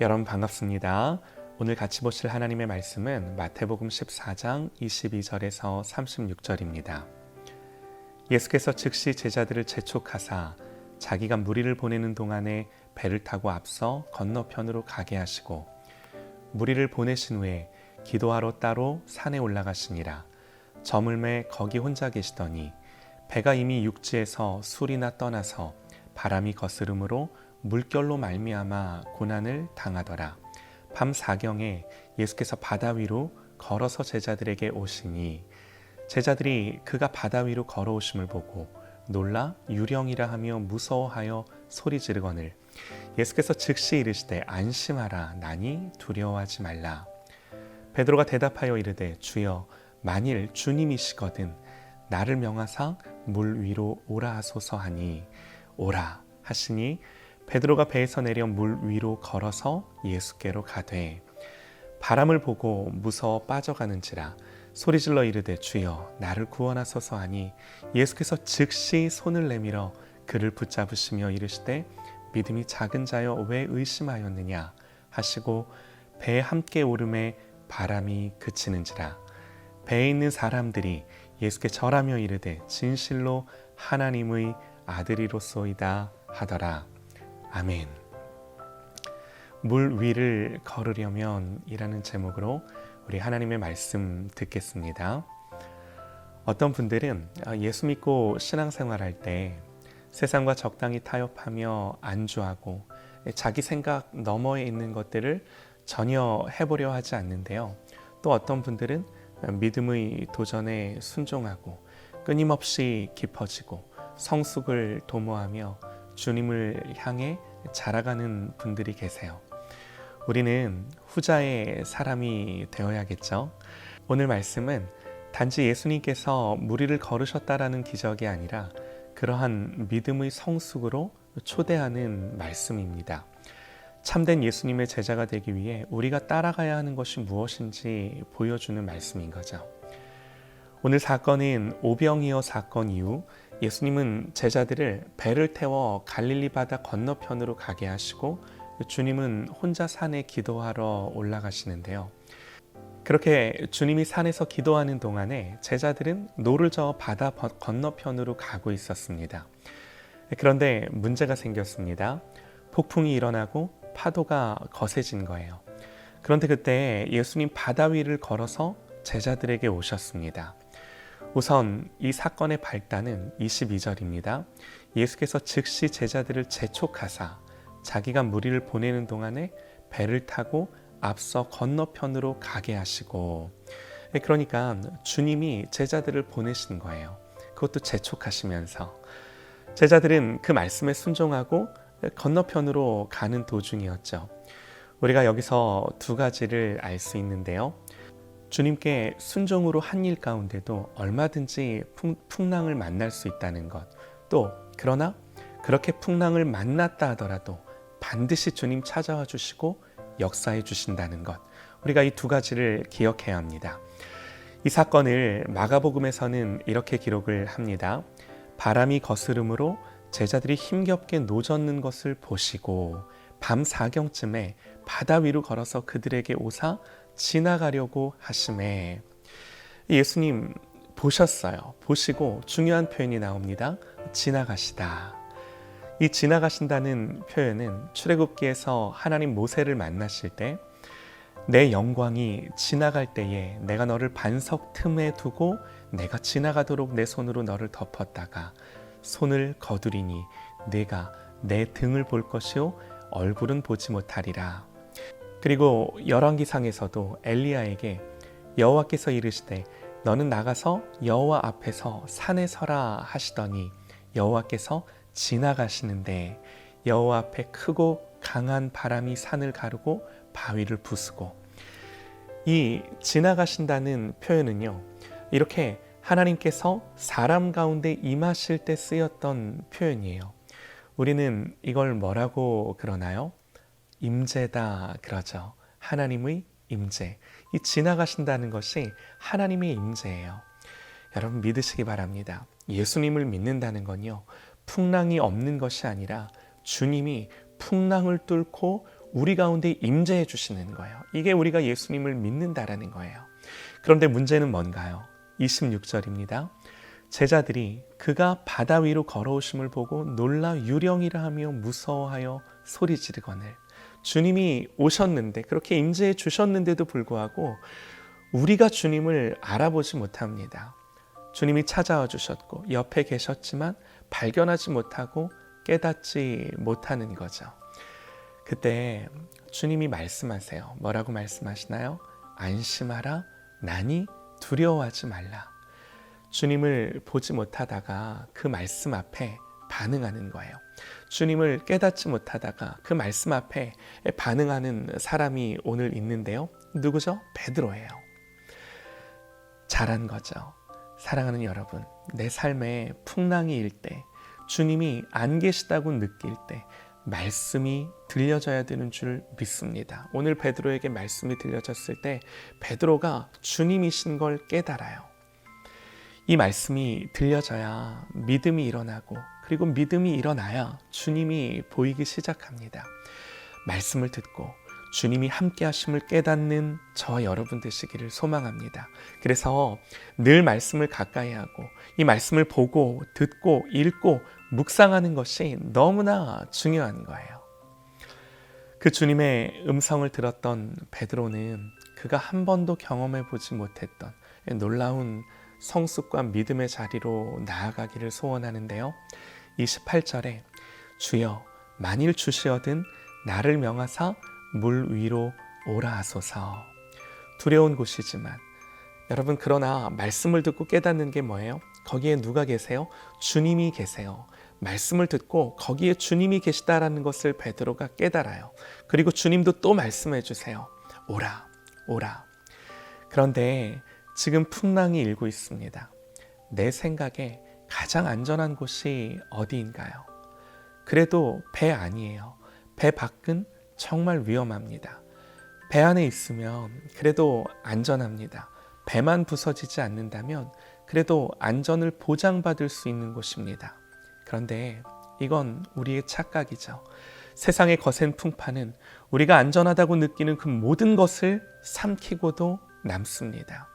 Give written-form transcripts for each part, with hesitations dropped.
여러분 반갑습니다. 오늘 같이 보실 하나님의 말씀은 마태복음 14장 22절에서 36절입니다. 예수께서 즉시 제자들을 재촉하사 자기가 무리를 보내는 동안에 배를 타고 앞서 건너편으로 가게 하시고 무리를 보내신 후에 기도하러 따로 산에 올라가시니라. 저물매 거기 혼자 계시더니 배가 이미 육지에서 술이나 떠나서 바람이 거스름으로 물결로 말미암아 고난을 당하더라. 밤 사경에 예수께서 바다 위로 걸어서 제자들에게 오시니 제자들이 그가 바다 위로 걸어오심을 보고 놀라 유령이라 하며 무서워하여 소리 지르거늘 예수께서 즉시 이르시되 안심하라 나니 두려워하지 말라. 베드로가 대답하여 이르되 주여 만일 주님이시거든 나를 명하사 물 위로 오라 하소서 하니 오라 하시니 베드로가 배에서 내려 물 위로 걸어서 예수께로 가되 바람을 보고 무서워 빠져가는지라 소리질러 이르되 주여 나를 구원하소서 하니 예수께서 즉시 손을 내밀어 그를 붙잡으시며 이르시되 믿음이 작은 자여 왜 의심하였느냐 하시고 배에 함께 오름에 바람이 그치는지라. 배에 있는 사람들이 예수께 절하며 이르되 진실로 하나님의 아들이로소이다 하더라. 아멘. 물 위를 걸으려면 이라는 제목으로 우리 하나님의 말씀 듣겠습니다. 어떤 분들은 예수 믿고 신앙생활할 때 세상과 적당히 타협하며 안주하고 자기 생각 너머에 있는 것들을 전혀 해보려 하지 않는데요. 또 어떤 분들은 믿음의 도전에 순종하고 끊임없이 깊어지고 성숙을 도모하며 주님을 향해 자라가는 분들이 계세요. 우리는 후자의 사람이 되어야겠죠. 오늘 말씀은 단지 예수님께서 무리를 걸으셨다라는 기적이 아니라 그러한 믿음의 성숙으로 초대하는 말씀입니다. 참된 예수님의 제자가 되기 위해 우리가 따라가야 하는 것이 무엇인지 보여주는 말씀인 거죠. 오늘 사건은 오병이어 사건 이후 예수님은 제자들을 배를 태워 갈릴리 바다 건너편으로 가게 하시고 주님은 혼자 산에 기도하러 올라가시는데요. 그렇게 주님이 산에서 기도하는 동안에 제자들은 노를 저어 바다 건너편으로 가고 있었습니다. 그런데 문제가 생겼습니다. 폭풍이 일어나고 파도가 거세진 거예요. 그런데 그때 예수님 바다 위를 걸어서 제자들에게 오셨습니다. 우선 이 사건의 발단은 22절입니다. 예수께서 즉시 제자들을 재촉하사 자기가 무리를 보내는 동안에 배를 타고 앞서 건너편으로 가게 하시고, 그러니까 주님이 제자들을 보내신 거예요. 그것도 재촉하시면서 제자들은 그 말씀에 순종하고 건너편으로 가는 도중이었죠. 우리가 여기서 두 가지를 알 수 있는데요. 주님께 순종으로 한 일 가운데도 얼마든지 풍랑을 만날 수 있다는 것, 또 그러나 그렇게 풍랑을 만났다 하더라도 반드시 주님 찾아와 주시고 역사해 주신다는 것, 우리가 이 두 가지를 기억해야 합니다. 이 사건을 마가복음에서는 이렇게 기록을 합니다. 바람이 거스름으로 제자들이 힘겹게 노젓는 것을 보시고 밤 사경쯤에 바다 위로 걸어서 그들에게 오사 지나가려고 하심에, 예수님 보셨어요. 보시고 중요한 표현이 나옵니다. 지나가시다. 이 지나가신다는 표현은 출애굽기에서 하나님 모세를 만나실 때 내 영광이 지나갈 때에 내가 너를 반석 틈에 두고 내가 지나가도록 내 손으로 너를 덮었다가 손을 거두리니 네가 내 등을 볼 것이요 얼굴은 보지 못하리라. 그리고 열왕기상에서도 엘리야에게 여호와께서 이르시되 너는 나가서 여호와 앞에서 산에 서라 하시더니 여호와께서 지나가시는데 여호와 앞에 크고 강한 바람이 산을 가르고 바위를 부수고, 이 지나가신다는 표현은요, 이렇게 하나님께서 사람 가운데 임하실 때 쓰였던 표현이에요. 우리는 이걸 뭐라고 그러나요? 임재다 그러죠. 하나님의 임재. 이 지나가신다는 것이 하나님의 임재예요. 여러분 믿으시기 바랍니다. 예수님을 믿는다는 건요, 풍랑이 없는 것이 아니라 주님이 풍랑을 뚫고 우리 가운데 임재해 주시는 거예요. 이게 우리가 예수님을 믿는다라는 거예요. 그런데 문제는 뭔가요? 26절입니다. 제자들이 그가 바다 위로 걸어오심을 보고 놀라 유령이라 하며 무서워하여 소리 지르거늘. 주님이 오셨는데, 그렇게 임재해 주셨는데도 불구하고 우리가 주님을 알아보지 못합니다. 주님이 찾아와 주셨고 옆에 계셨지만 발견하지 못하고 깨닫지 못하는 거죠. 그때 주님이 말씀하세요. 뭐라고 말씀하시나요? 안심하라, 나니 두려워하지 말라. 주님을 보지 못하다가 그 말씀 앞에 반응하는 거예요. 주님을 깨닫지 못하다가 그 말씀 앞에 반응하는 사람이 오늘 있는데요. 누구죠? 베드로예요. 잘한 거죠. 사랑하는 여러분, 내 삶에 풍랑이 일 때, 주님이 안 계시다고 느낄 때 말씀이 들려져야 되는 줄 믿습니다. 오늘 베드로에게 말씀이 들려졌을 때 베드로가 주님이신 걸 깨달아요. 이 말씀이 들려져야 믿음이 일어나고, 그리고 믿음이 일어나야 주님이 보이기 시작합니다. 말씀을 듣고 주님이 함께 하심을 깨닫는 저와 여러분 되시기를 소망합니다. 그래서 늘 말씀을 가까이 하고 이 말씀을 보고 듣고 읽고 묵상하는 것이 너무나 중요한 거예요. 그 주님의 음성을 들었던 베드로는 그가 한 번도 경험해 보지 못했던 놀라운 성숙과 믿음의 자리로 나아가기를 소원하는데요. 28절에 주여 만일 주시어든 나를 명하사 물 위로 오라 하소서. 두려운 곳이지만 여러분, 그러나 말씀을 듣고 깨닫는 게 뭐예요? 거기에 누가 계세요? 주님이 계세요. 말씀을 듣고 거기에 주님이 계시다라는 것을 베드로가 깨달아요. 그리고 주님도 또 말씀해 주세요. 오라, 오라. 그런데 지금 풍랑이 일고 있습니다. 내 생각에 가장 안전한 곳이 어디인가요? 그래도 배 안이에요. 배 밖은 정말 위험합니다. 배 안에 있으면 그래도 안전합니다. 배만 부서지지 않는다면 그래도 안전을 보장받을 수 있는 곳입니다. 그런데 이건 우리의 착각이죠. 세상의 거센 풍파는 우리가 안전하다고 느끼는 그 모든 것을 삼키고도 남습니다.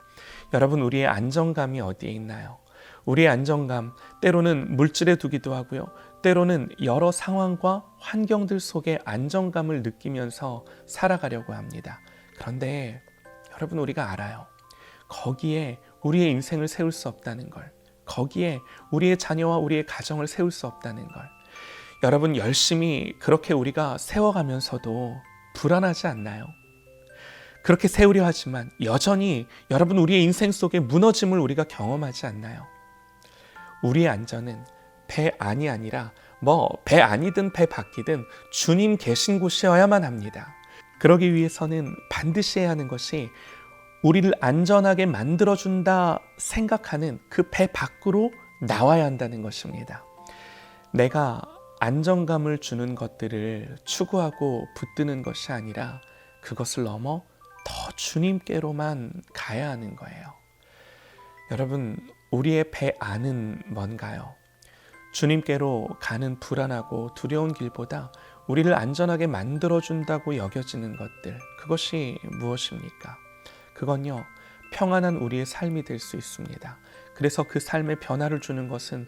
여러분, 우리의 안정감이 어디에 있나요? 우리의 안정감, 때로는 물질에 두기도 하고요. 때로는 여러 상황과 환경들 속에 안정감을 느끼면서 살아가려고 합니다. 그런데 여러분, 우리가 알아요. 거기에 우리의 인생을 세울 수 없다는 걸. 거기에 우리의 자녀와 우리의 가정을 세울 수 없다는 걸. 여러분, 열심히 그렇게 우리가 세워가면서도 불안하지 않나요? 그렇게 세우려 하지만 여전히 여러분, 우리의 인생 속에 무너짐을 우리가 경험하지 않나요? 우리의 안전은 배 안이 아니라 배 안이든 배 밖이든 주님 계신 곳이어야만 합니다. 그러기 위해서는 반드시 해야 하는 것이 우리를 안전하게 만들어준다 생각하는 그 배 밖으로 나와야 한다는 것입니다. 내가 안정감을 주는 것들을 추구하고 붙드는 것이 아니라 그것을 넘어 더 주님께로만 가야 하는 거예요. 여러분, 우리의 배 안은 뭔가요? 주님께로 가는 불안하고 두려운 길보다 우리를 안전하게 만들어준다고 여겨지는 것들, 그것이 무엇입니까? 그건요, 평안한 우리의 삶이 될 수 있습니다. 그래서 그 삶에 변화를 주는 것은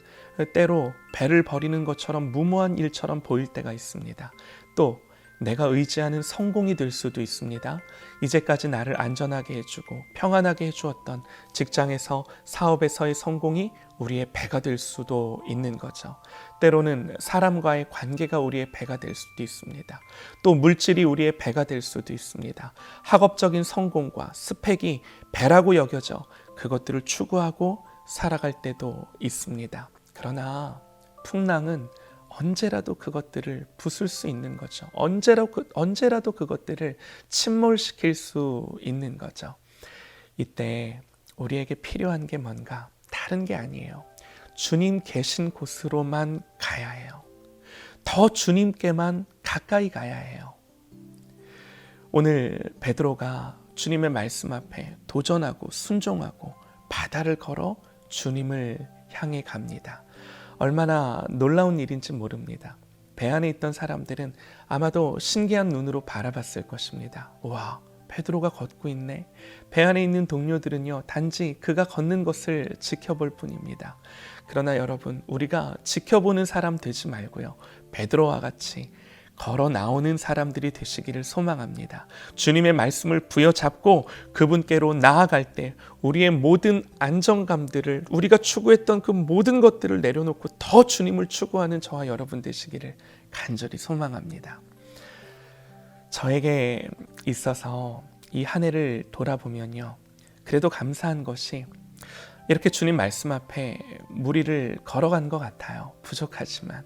때로 배를 버리는 것처럼 무모한 일처럼 보일 때가 있습니다. 또 내가 의지하는 성공이 될 수도 있습니다. 이제까지 나를 안전하게 해주고 평안하게 해주었던 직장에서 사업에서의 성공이 우리의 배가 될 수도 있는 거죠. 때로는 사람과의 관계가 우리의 배가 될 수도 있습니다. 또 물질이 우리의 배가 될 수도 있습니다. 학업적인 성공과 스펙이 배라고 여겨져 그것들을 추구하고 살아갈 때도 있습니다. 그러나 풍랑은 언제라도 그것들을 부술 수 있는 거죠. 언제라도 그것들을 침몰시킬 수 있는 거죠. 이때 우리에게 필요한 게 뭔가 다른 게 아니에요. 주님 계신 곳으로만 가야 해요. 더 주님께만 가까이 가야 해요. 오늘 베드로가 주님의 말씀 앞에 도전하고 순종하고 바다를 걸어 주님을 향해 갑니다. 얼마나 놀라운 일인지 모릅니다. 배 안에 있던 사람들은 아마도 신기한 눈으로 바라봤을 것입니다. 와, 베드로가 걷고 있네. 배 안에 있는 동료들은요, 단지 그가 걷는 것을 지켜볼 뿐입니다. 그러나 여러분, 우리가 지켜보는 사람 되지 말고요, 베드로와 같이 걸어 나오는 사람들이 되시기를 소망합니다. 주님의 말씀을 부여잡고 그분께로 나아갈 때 우리의 모든 안정감들을, 우리가 추구했던 그 모든 것들을 내려놓고 더 주님을 추구하는 저와 여러분 되시기를 간절히 소망합니다. 저에게 있어서 이 한 해를 돌아보면요, 그래도 감사한 것이 이렇게 주님 말씀 앞에 무리를 걸어간 것 같아요. 부족하지만.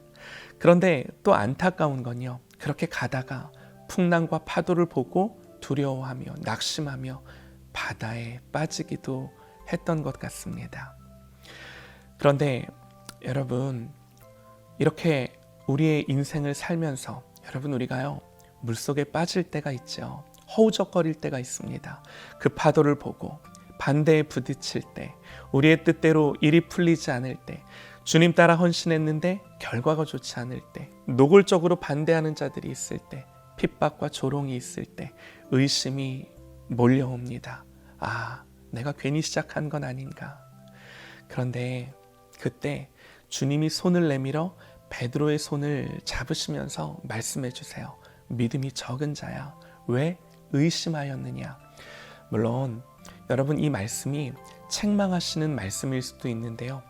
그런데 또 안타까운 건요, 그렇게 가다가 풍랑과 파도를 보고 두려워하며 낙심하며 바다에 빠지기도 했던 것 같습니다. 그런데 여러분, 이렇게 우리의 인생을 살면서 여러분, 우리가요, 물속에 빠질 때가 있죠. 허우적거릴 때가 있습니다. 그 파도를 보고 반대에 부딪힐 때, 우리의 뜻대로 일이 풀리지 않을 때, 주님 따라 헌신했는데 결과가 좋지 않을 때, 노골적으로 반대하는 자들이 있을 때, 핍박과 조롱이 있을 때 의심이 몰려옵니다. 아, 내가 괜히 시작한 건 아닌가. 그런데 그때 주님이 손을 내밀어 베드로의 손을 잡으시면서 말씀해 주세요. 믿음이 적은 자야, 왜 의심하였느냐. 물론 여러분, 이 말씀이 책망하시는 말씀일 수도 있는데요,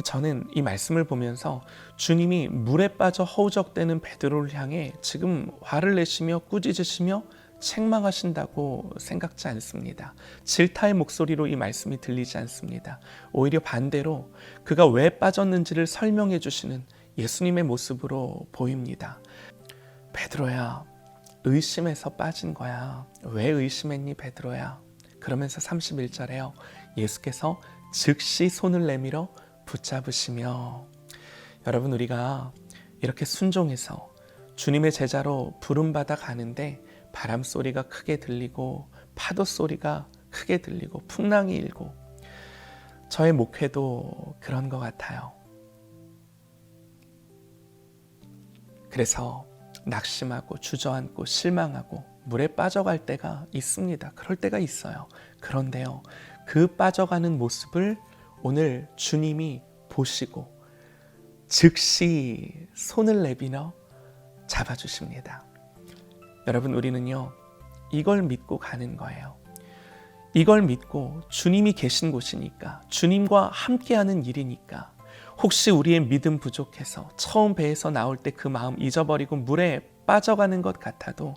저는 이 말씀을 보면서 주님이 물에 빠져 허우적대는 베드로를 향해 지금 화를 내시며 꾸짖으시며 책망하신다고 생각지 않습니다. 질타의 목소리로 이 말씀이 들리지 않습니다. 오히려 반대로 그가 왜 빠졌는지를 설명해 주시는 예수님의 모습으로 보입니다. 베드로야, 의심해서 빠진 거야. 왜 의심했니 베드로야? 그러면서 31절에요, 예수께서 즉시 손을 내밀어 붙잡으시며. 여러분, 우리가 이렇게 순종해서 주님의 제자로 부름받아 가는데 바람 소리가 크게 들리고 파도 소리가 크게 들리고 풍랑이 일고, 저의 목회도 그런 것 같아요. 그래서 낙심하고 주저앉고 실망하고 물에 빠져갈 때가 있습니다. 그럴 때가 있어요. 그런데요, 그 빠져가는 모습을 오늘 주님이 보시고 즉시 손을 내밀어 잡아주십니다. 여러분, 우리는요, 이걸 믿고 가는 거예요. 이걸 믿고 주님이 계신 곳이니까, 주님과 함께하는 일이니까, 혹시 우리의 믿음 부족해서 처음 배에서 나올 때 그 마음 잊어버리고 물에 빠져가는 것 같아도,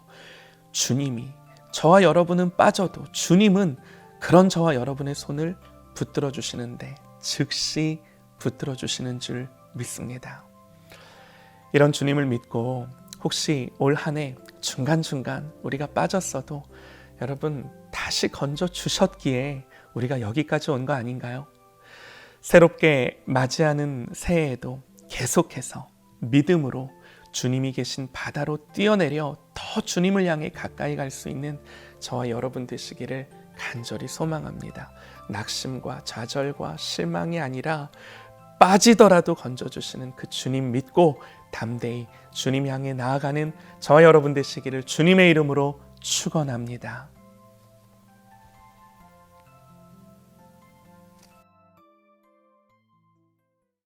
주님이, 저와 여러분은 빠져도 주님은 그런 저와 여러분의 손을 붙들어 주시는데 즉시 붙들어 주시는 줄 믿습니다. 이런 주님을 믿고 혹시 올 한 해 중간중간 우리가 빠졌어도 여러분 다시 건져 주셨기에 우리가 여기까지 온 거 아닌가요? 새롭게 맞이하는 새해에도 계속해서 믿음으로 주님이 계신 바다로 뛰어내려 더 주님을 향해 가까이 갈 수 있는 저와 여러분 되시기를 간절히 소망합니다. 낙심과 좌절과 실망이 아니라 빠지더라도 건져주시는 그 주님 믿고 담대히 주님 향해 나아가는 저와 여러분 되시기를 주님의 이름으로 축원합니다.